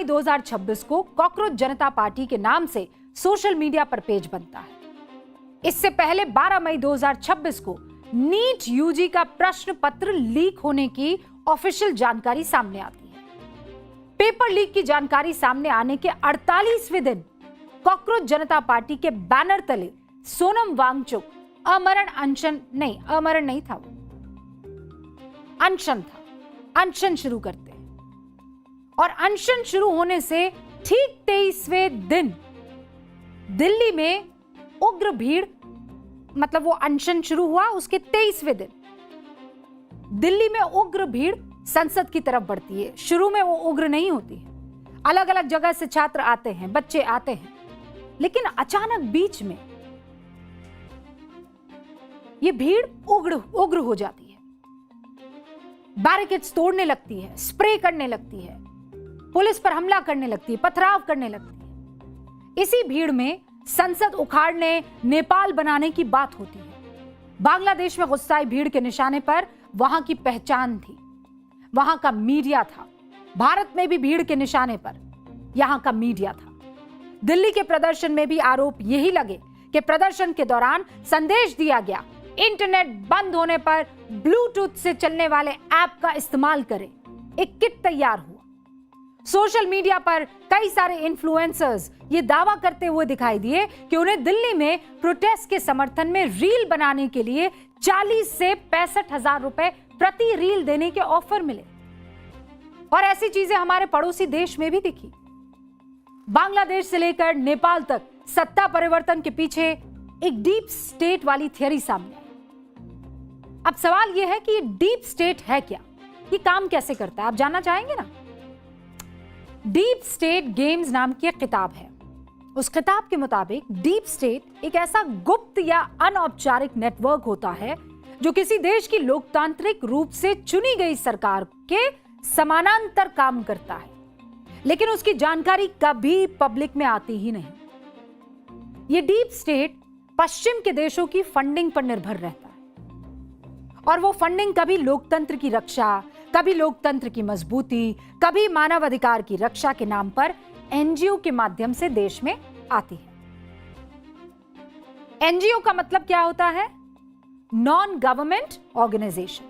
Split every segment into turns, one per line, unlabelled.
मई 2026 को कॉकरोच जनता पार्टी के नाम से सोशल मीडिया पर पेज बनता है। इससे पहले 12 मई 2026 को नीट यूजी का प्रश्न पत्र लीक होने की ऑफिशियल जानकारी सामने आती है। पेपर लीक की जानकारी सामने आने के 48वें दिन कॉकरोच जनता पार्टी के बैनर तले सोनम वांगचुक अमरण नहीं था, वो अनशन था। अनशन शुरू करते हैं और अनशन शुरू होने से ठीक 23वें दिन दिल्ली में उग्र भीड़, मतलब वो अनशन शुरू हुआ उसके 23वें दिन दिल्ली में उग्र भीड़ संसद की तरफ बढ़ती है। शुरू में वो उग्र नहीं होती है, अलग अलग जगह से छात्र आते हैं, बच्चे आते हैं, लेकिन अचानक बीच में ये भीड़ उग्र हो जाती है, बैरिकेड्स तोड़ने लगती है, स्प्रे करने लगती है, पुलिस पर हमला करने लगती है, पथराव करने लगती है। इसी भीड़ में संसद उखाड़ने, नेपाल बनाने की बात होती है। बांग्लादेश में गुस्साई भीड़ के निशाने पर वहां की पहचान थी, वहां का मीडिया था। भारत में भी भीड़ के निशाने पर यहां का मीडिया था। दिल्ली के प्रदर्शन में भी आरोप यही लगे कि प्रदर्शन के दौरान संदेश दिया गया, इंटरनेट बंद होने पर ब्लूटूथ से चलने वाले ऐप का इस्तेमाल करें। एक किट तैयार हुआ। सोशल मीडिया पर कई सारे इन्फ्लुएंसर्स ये दावा करते हुए दिखाई दिए कि उन्हें दिल्ली में प्रोटेस्ट के समर्थन में रील बनाने के लिए 40 से 65,000 रुपए प्रति रील देने के ऑफर मिले। और ऐसी चीजें हमारे पड़ोसी देश में भी दिखी। बांग्लादेश से लेकर नेपाल तक सत्ता परिवर्तन के पीछे एक डीप स्टेट वाली थियरी सामने आई। अब सवाल यह है कि ये डीप स्टेट है क्या, ये काम कैसे करता है, आप जानना चाहेंगे ना। डीप स्टेट गेम्स नाम की एक किताब है। उस किताब के मुताबिक डीप स्टेट एक ऐसा गुप्त या अनौपचारिक नेटवर्क होता है जो किसी देश की लोकतांत्रिक रूप से चुनी गई सरकार के समानांतर काम करता है, लेकिन उसकी जानकारी कभी पब्लिक में आती ही नहीं। यह डीप स्टेट पश्चिम के देशों की फंडिंग पर निर्भर रहता है और वो फंडिंग कभी लोकतंत्र की रक्षा, कभी लोकतंत्र की मजबूती, कभी मानवाधिकार की रक्षा के नाम पर एनजीओ के माध्यम से देश में आती है। एनजीओ का मतलब क्या होता है? नॉन गवर्नमेंट ऑर्गेनाइजेशन,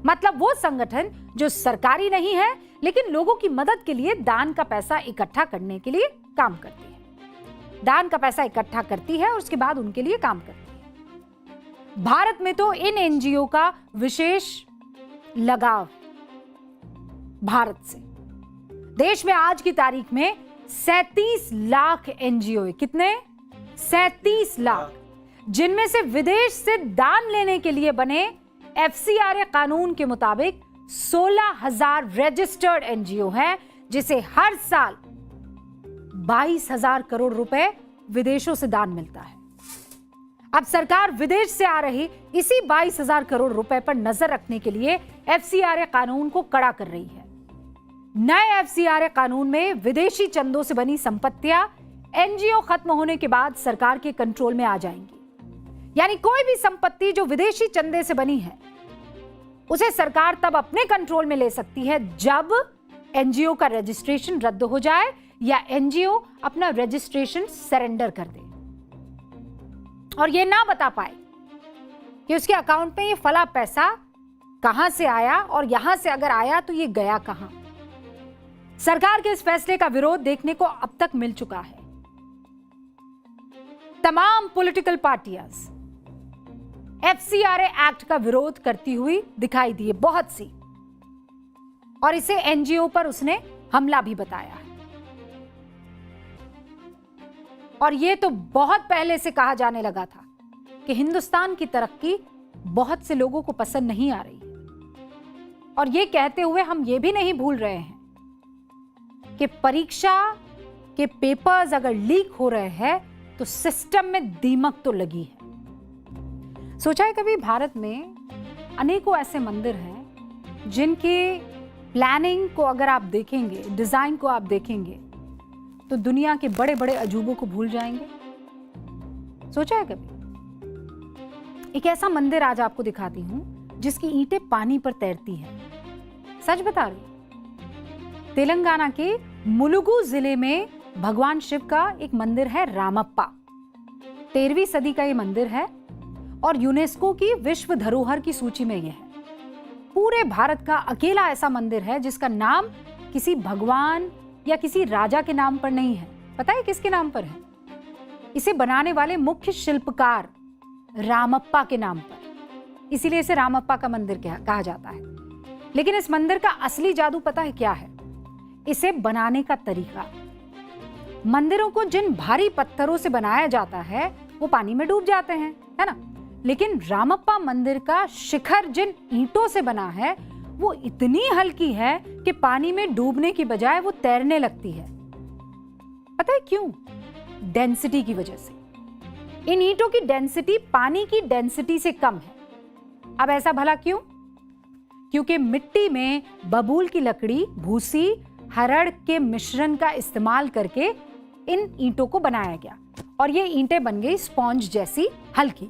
मतलब वो संगठन जो सरकारी नहीं है लेकिन लोगों की मदद के लिए दान का पैसा इकट्ठा करने के लिए काम करती है। दान का पैसा इकट्ठा करती है और उसके बाद उनके लिए काम करती है। भारत में तो इन एनजीओ का विशेष लगाव भारत से। देश में आज की तारीख में 37 लाख एनजीओ है। कितने? 37 लाख, जिनमें से विदेश से दान लेने के लिए बने एफसीआरए कानून के मुताबिक 16,000 रजिस्टर्ड एनजीओ हैं, जिसे हर साल 22,000 करोड़ रुपए विदेशों से दान मिलता है। अब सरकार विदेश से आ रही इसी 22,000 करोड़ रुपए पर नजर रखने के लिए एफसीआरए कानून को कड़ा कर रही है। नए एफसीआरए कानून में विदेशी चंदों से बनी संपत्तियां एनजीओ खत्म होने के बाद सरकार के कंट्रोल में आ जाएंगी। यानी कोई भी संपत्ति जो विदेशी चंदे से बनी है उसे सरकार तब अपने कंट्रोल में ले सकती है जब एनजीओ का रजिस्ट्रेशन रद्द हो जाए या एनजीओ अपना रजिस्ट्रेशन सरेंडर कर दे और यह ना बता पाए कि उसके अकाउंट में ये फला पैसा कहां से आया और यहां से अगर आया तो ये गया कहां। सरकार के इस फैसले का विरोध देखने को अब तक मिल चुका है। तमाम पॉलिटिकल पार्टियां एफसीआरए एक्ट का विरोध करती हुई दिखाई दी है, बहुत सी, और इसे एनजीओ पर उसने हमला भी बताया है। और यह तो बहुत पहले से कहा जाने लगा था कि हिंदुस्तान की तरक्की बहुत से लोगों को पसंद नहीं आ रही है। और यह कहते हुए हम यह भी नहीं भूल रहे हैं कि परीक्षा के पेपर्स अगर लीक हो रहे हैं तो सिस्टम में दीमक तो लगी है। सोचा है कभी, भारत में अनेकों ऐसे मंदिर हैं जिनके प्लानिंग को अगर आप देखेंगे, डिजाइन को आप देखेंगे तो दुनिया के बड़े बड़े अजूबों को भूल जाएंगे। सोचा है कभी? एक ऐसा मंदिर आज आपको दिखाती हूं जिसकी ईंटें पानी पर तैरती हैं। सच बता रही हूं। तेलंगाना के मुलुगु जिले में भगवान शिव का एक मंदिर है रामप्पा। 13वीं सदी का ये मंदिर है और यूनेस्को की विश्व धरोहर की सूची में यह है। पूरे भारत का अकेला ऐसा मंदिर है जिसका नाम किसी भगवान या किसी राजा के नाम पर नहीं है। पता है किसके नाम पर है? इसे बनाने वाले मुख्य शिल्पकार रामप्पा के नाम पर, इसीलिए इसे रामप्पा का मंदिर कहा जाता है। लेकिन इस मंदिर का असली जादू पता है क्या है? इसे बनाने का तरीका। मंदिरों को जिन भारी पत्थरों से बनाया जाता है वो पानी में डूब जाते हैं, है ना? लेकिन रामप्पा मंदिर का शिखर जिन ईंटों से बना है वो इतनी हल्की है कि पानी में डूबने की बजाय वो तैरने लगती है। पता है क्यों? डेंसिटी की वजह से। इन ईंटों की डेंसिटी पानी की डेंसिटी से कम है। अब ऐसा भला क्यों? क्योंकि मिट्टी में बबूल की लकड़ी, भूसी, हरड़ के मिश्रण का इस्तेमाल करके इन ईंटों को बनाया गया और ये ईंटें बन गई स्पॉन्ज जैसी हल्की,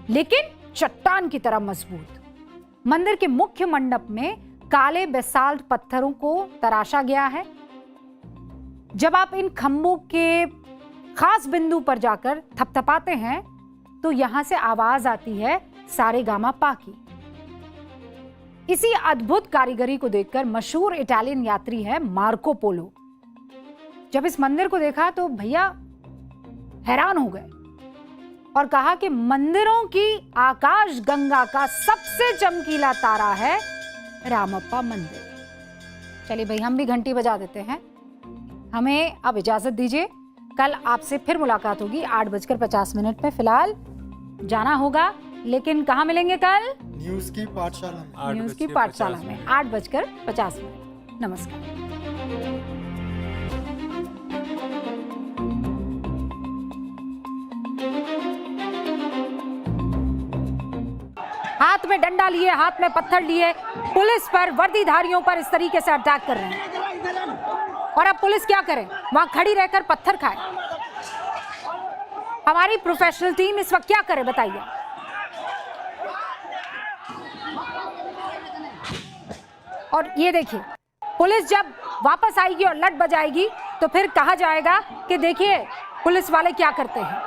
लेकिन चट्टान की तरह मजबूत। मंदिर के मुख्य मंडप में काले बेसाल्ट पत्थरों को तराशा गया है। जब आप इन खंभों के खास बिंदु पर जाकर थपथपाते हैं तो यहां से आवाज आती है सारेगामापा की। इसी अद्भुत कारीगरी को देखकर मशहूर इटालियन यात्री है मार्को पोलो। जब इस मंदिर को देखा तो भैया हैरान हो गए और कहा कि मंदिरों की आकाश गंगा का सबसे चमकीला तारा है रामप्पा मंदिर। चलिए भाई, हम भी घंटी बजा देते हैं। हमें अब इजाजत दीजिए। कल आपसे फिर मुलाकात होगी 8:50 पे। फिलहाल जाना होगा, लेकिन कहाँ मिलेंगे कल?
न्यूज़ की पाठशाला में।
न्यूज़ की पाठशाला में 8:50। नमस्कार। हाथ में डंडा लिए, हाथ में पत्थर लिए, पुलिस पर, वर्दीधारियों पर इस तरीके से अटैक कर रहे हैं। और अब पुलिस क्या करे? वहां खड़ी रहकर पत्थर खाए। हमारी प्रोफेशनल टीम इस वक्त क्या करे बताइए? और ये देखिए, पुलिस जब वापस आएगी और लट बजाएगी तो फिर कहा जाएगा कि देखिए पुलिस वाले क्या करते हैं।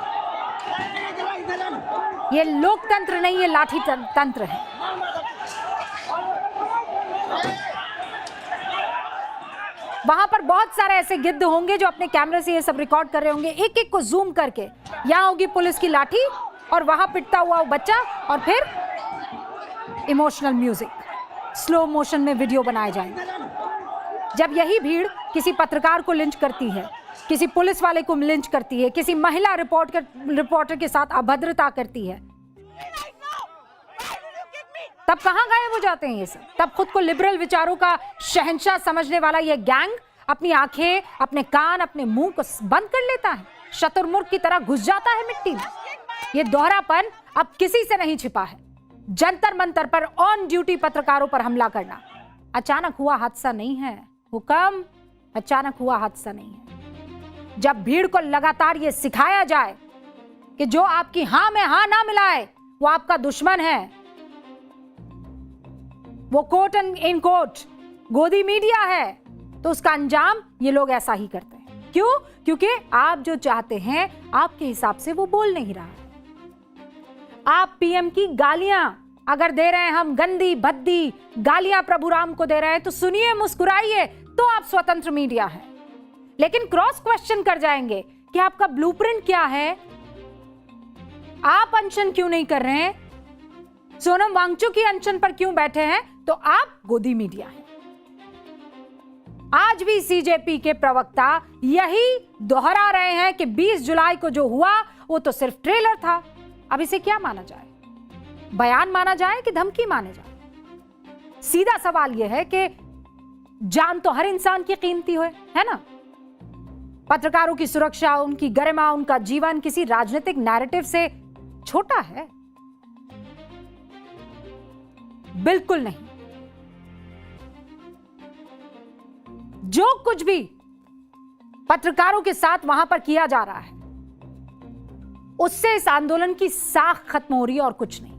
ये लोकतंत्र नहीं, ये लाठी तंत्र है। वहां पर बहुत सारे ऐसे गिद्ध होंगे जो अपने कैमरे से ये सब रिकॉर्ड कर रहे होंगे, एक एक को जूम करके। यहां होगी पुलिस की लाठी और वहां पिटता हुआ वो बच्चा, और फिर इमोशनल म्यूजिक, स्लो मोशन में वीडियो बनाए जाएंगे। जब यही भीड़ किसी पत्रकार को लिंच करती है, किसी पुलिस वाले को लिंच करती है, किसी महिला रिपोर्टर के साथ अभद्रता करती है, तब कहां गायब हो जाते हैं ये सब? तब खुद को लिबरल विचारों का शहंशाह समझने वाला ये गैंग अपनी आंखें, अपने कान, अपने मुंह को बंद कर लेता है, शतुरमुर्ग की तरह घुस जाता है मिट्टी में। ये दोहरापन अब किसी से नहीं छिपा है। जंतर मंतर पर ऑन ड्यूटी पत्रकारों पर हमला करना अचानक हुआ हादसा नहीं है। हुक्म, अचानक हुआ हादसा नहीं है। जब भीड़ को लगातार ये सिखाया जाए कि जो आपकी हां में हां ना मिलाए वो आपका दुश्मन है, वो कोट इन कोट गोदी मीडिया है, तो उसका अंजाम ये लोग ऐसा ही करते हैं। क्यों? क्योंकि आप जो चाहते हैं आपके हिसाब से वो बोल नहीं रहा है। आप पीएम की गालियां अगर दे रहे हैं, हम गंदी भद्दी गालियां प्रभु राम को दे रहे हैं, तो सुनिए, मुस्कुराइए, तो आप स्वतंत्र मीडिया है। लेकिन क्रॉस क्वेश्चन कर जाएंगे कि आपका ब्लूप्रिंट क्या है, आप अनशन क्यों नहीं कर रहे हैं, सोनम वांगचुक की अनशन पर क्यों बैठे हैं, तो आप गोदी मीडिया है। आज भी सीजेपी के प्रवक्ता यही दोहरा रहे हैं कि 20 जुलाई को जो हुआ वो तो सिर्फ ट्रेलर था। अब इसे क्या माना जाए? बयान माना जाए कि धमकी माने जाए? सीधा सवाल यह है कि जान तो हर इंसान की कीमती है ना? पत्रकारों की सुरक्षा, उनकी गरिमा, उनका जीवन किसी राजनीतिक नैरेटिव से छोटा है? बिल्कुल नहीं। जो कुछ भी पत्रकारों के साथ वहां पर किया जा रहा है उससे इस आंदोलन की साख खत्म हो रही है और कुछ नहीं।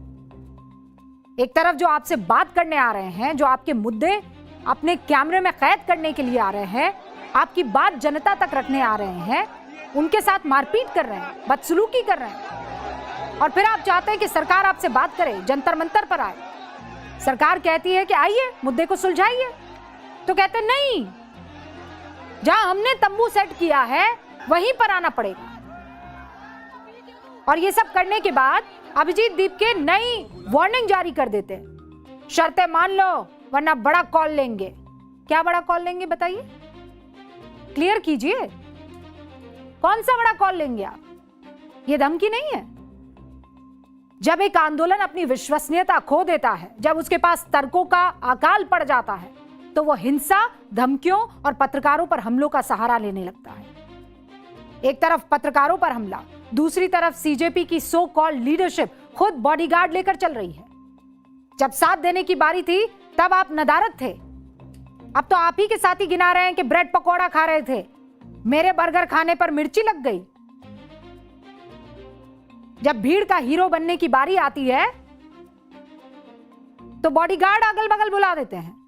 एक तरफ जो आपसे बात करने आ रहे हैं, जो आपके मुद्दे अपने कैमरे में कैद करने के लिए आ रहे हैं, आपकी बात जनता तक रखने आ रहे हैं, उनके साथ मारपीट कर रहे हैं, बदसलूकी कर रहे हैं, और फिर आप चाहते हैं कि सरकार आपसे बात करे, जंतर मंतर पर आए। सरकार कहती है कि आइए मुद्दे को सुलझाइए, तो कहते नहीं, जहां हमने तंबू सेट किया है वहीं पर आना पड़ेगा। और ये सब करने के बाद अभिजीत दीप के नई वार्निंग जारी कर देते हैं, शर्तें मान लो वरना बड़ा कॉल लेंगे। क्या बड़ा कॉल लेंगे बताइए, क्लियर कीजिए, कौन सा बड़ा कॉल लेंगे आप? ये धमकी नहीं है। जब एक आंदोलन अपनी विश्वसनीयता खो देता है, जब उसके पास तर्कों का अकाल पड़ जाता है, तो वो हिंसा, धमकियों और पत्रकारों पर हमलों का सहारा लेने लगता है। एक तरफ पत्रकारों पर हमला, दूसरी तरफ सीजेपी की सो कॉल्ड लीडरशिप खुद बॉडीगार्ड लेकर चल रही है। जब साथ देने की बारी थी तब आप नदारद थे, अब तो आप ही के साथी गिना रहे हैं कि ब्रेड पकौड़ा खा रहे थे, मेरे बर्गर खाने पर मिर्ची लग गई। जब भीड़ का हीरो बनने की बारी आती है तो बॉडीगार्ड अगल बगल बुला देते हैं।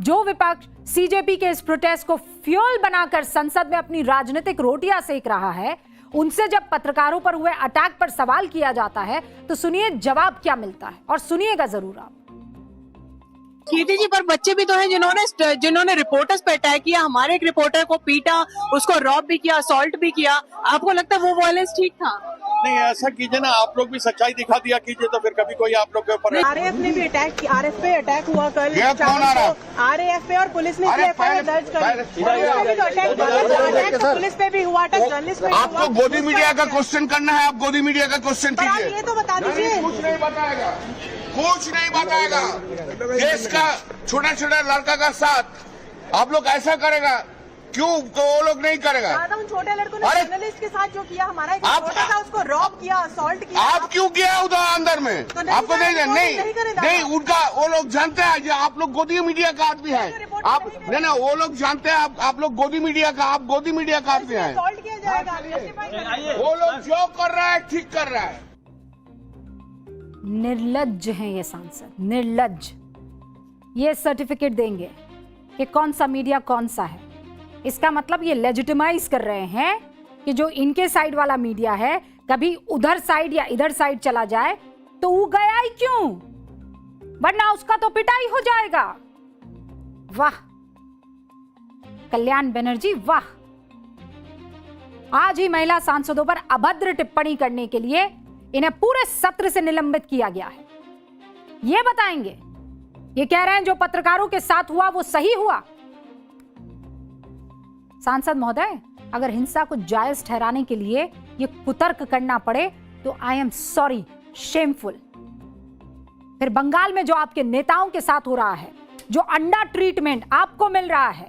जो विपक्ष सीजेपी के इस प्रोटेस्ट को फ्यूल बनाकर संसद में अपनी राजनीतिक रोटियां सेक रहा है, उनसे जब पत्रकारों पर हुए अटैक पर सवाल किया जाता है तो सुनिए जवाब क्या मिलता है, और सुनिएगा जरूर आप।
कीर्ति जी, पर बच्चे भी तो हैं जिन्होंने रिपोर्टर्स पे अटैक किया, हमारे एक रिपोर्टर को पीटा, उसको रॉब भी किया, असॉल्ट भी किया। आपको लगता है वो वायलेंस ठीक था?
नहीं, ऐसा कीजिए ना, आप लोग भी सच्चाई दिखा दिया कीजिए, तो फिर कभी कोई आप लोग के ऊपर।
आरएएफ ने भी अटैक किया, आरएएफ पे अटैक हुआ कल।
कौन आ रहा?
आरएएफ पे, और पुलिस ने एफआईआर दर्ज कर, पुलिस पे भी हुआ अटैक, जर्नलिस्ट पे।
आपको गोदी मीडिया का क्वेश्चन करना है, आप गोदी मीडिया का क्वेश्चन कीजिए।
ये तो बता दीजिए।
कुछ नहीं बताएगा, कुछ नहीं बताएगा। देश का छोटा छोटा लड़का का साथ आप लोग ऐसा करेगा, क्यों वो लोग नहीं करेगा?
उन छोटे लड़कों ने जर्नलिस्ट के साथ जो किया, हमारा एक रिपोर्टर था, उसको रॉब किया, असॉल्ट किया।
आप क्यों किया उधर अंदर में? आपको नहीं, उनका वो लोग जानते हैं जो आप लोग गोदी मीडिया का आदमी है। आप नहीं, वो लोग जानते हैं आप लोग गोदी मीडिया का, आप गोदी मीडिया का आदमी है।
असॉल्ट किया जाएगा।
वो लोग जो कर रहा है ठीक कर रहा है।
निर्लज्ज हैं ये सांसद, निर्लज्ज। ये सर्टिफिकेट देंगे कि कौन सा मीडिया कौन सा है। इसका मतलब ये लेजिटिमाइज कर रहे हैं कि जो इनके साइड वाला मीडिया है, कभी उधर साइड या इधर साइड चला जाए तो वो गया ही क्यों, वरना उसका तो पिटाई हो जाएगा। वाह कल्याण बनर्जी, वाह। आज ही महिला सांसदों पर अभद्र टिप्पणी करने के लिए इन्हें पूरे सत्र से निलंबित किया गया है। ये बताएंगे, ये कह रहे हैं जो पत्रकारों के साथ हुआ वो सही हुआ। सांसद महोदय, अगर हिंसा को जायज ठहराने के लिए ये कुतर्क करना पड़े तो आई एम सॉरी, शेमफुल। फिर बंगाल में जो आपके नेताओं के साथ हो रहा है, जो अंडा ट्रीटमेंट आपको मिल रहा है,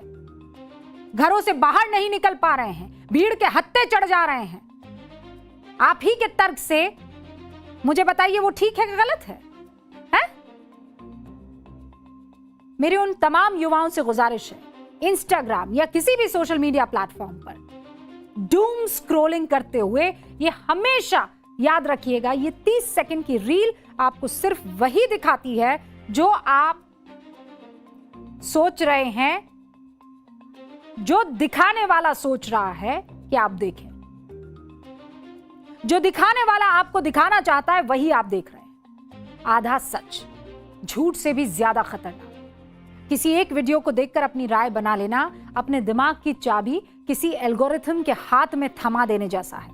घरों से बाहर नहीं निकल पा रहे हैं, भीड़ के हत्थे चढ़ जा रहे हैं, आप ही के तर्क से मुझे बताइए वो ठीक है कि गलत है? मेरी उन तमाम युवाओं से गुजारिश है, इंस्टाग्राम या किसी भी सोशल मीडिया प्लेटफॉर्म पर डूम स्क्रॉलिंग करते हुए ये हमेशा याद रखिएगा, ये 30 सेकंड की रील आपको सिर्फ वही दिखाती है जो आप सोच रहे हैं, जो दिखाने वाला सोच रहा है कि आप देखें। जो दिखाने वाला आपको दिखाना चाहता है वही आप देख रहे हैं। आधा सच झूठ से भी ज्यादा खतरनाक। किसी एक वीडियो को देखकर अपनी राय बना लेना अपने दिमाग की चाबी किसी एल्गोरिथम के हाथ में थमा देने जैसा है।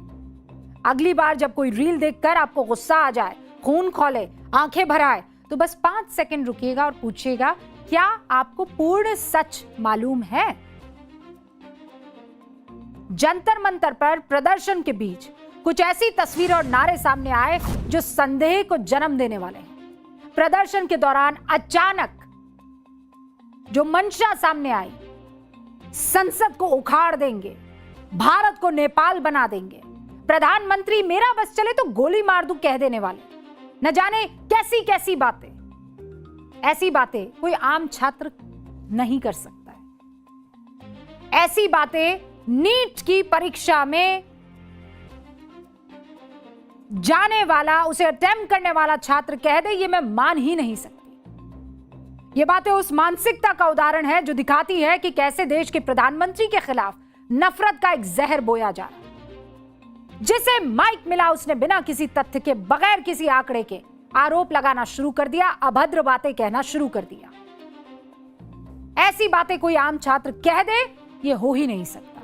अगली बार जब कोई रील देखकर आपको गुस्सा आ जाए, खून खौले, आंखें भर आए, तो बस 5 सेकंड रुकिएगा और पूछिएगा, क्या आपको पूर्ण सच मालूम है? जंतर मंतर पर प्रदर्शन के बीच कुछ ऐसी तस्वीरें और नारे सामने आए जो संदेह को जन्म देने वाले हैं। प्रदर्शन के दौरान अचानक जो मंशा सामने आई, संसद को उखाड़ देंगे, भारत को नेपाल बना देंगे, प्रधानमंत्री मेरा बस चले तो गोली मार दूं कह देने वाले, न जाने कैसी कैसी बातें। ऐसी बातें कोई आम छात्र नहीं कर सकता है। ऐसी बातें नीट की परीक्षा में जाने वाला, उसे अटेम्प्ट करने वाला छात्र कह दे, ये मैं मान ही नहीं सकती। ये बातें उस मानसिकता का उदाहरण है जो दिखाती है कि कैसे देश के प्रधानमंत्री के खिलाफ नफरत का एक जहर बोया जा रहा है। जिसे माइक मिला उसने बिना किसी तथ्य के, बगैर किसी आंकड़े के आरोप लगाना शुरू कर दिया, अभद्र बातें कहना शुरू कर दिया। ऐसी बातें कोई आम छात्र कह दे, ये हो ही नहीं सकता।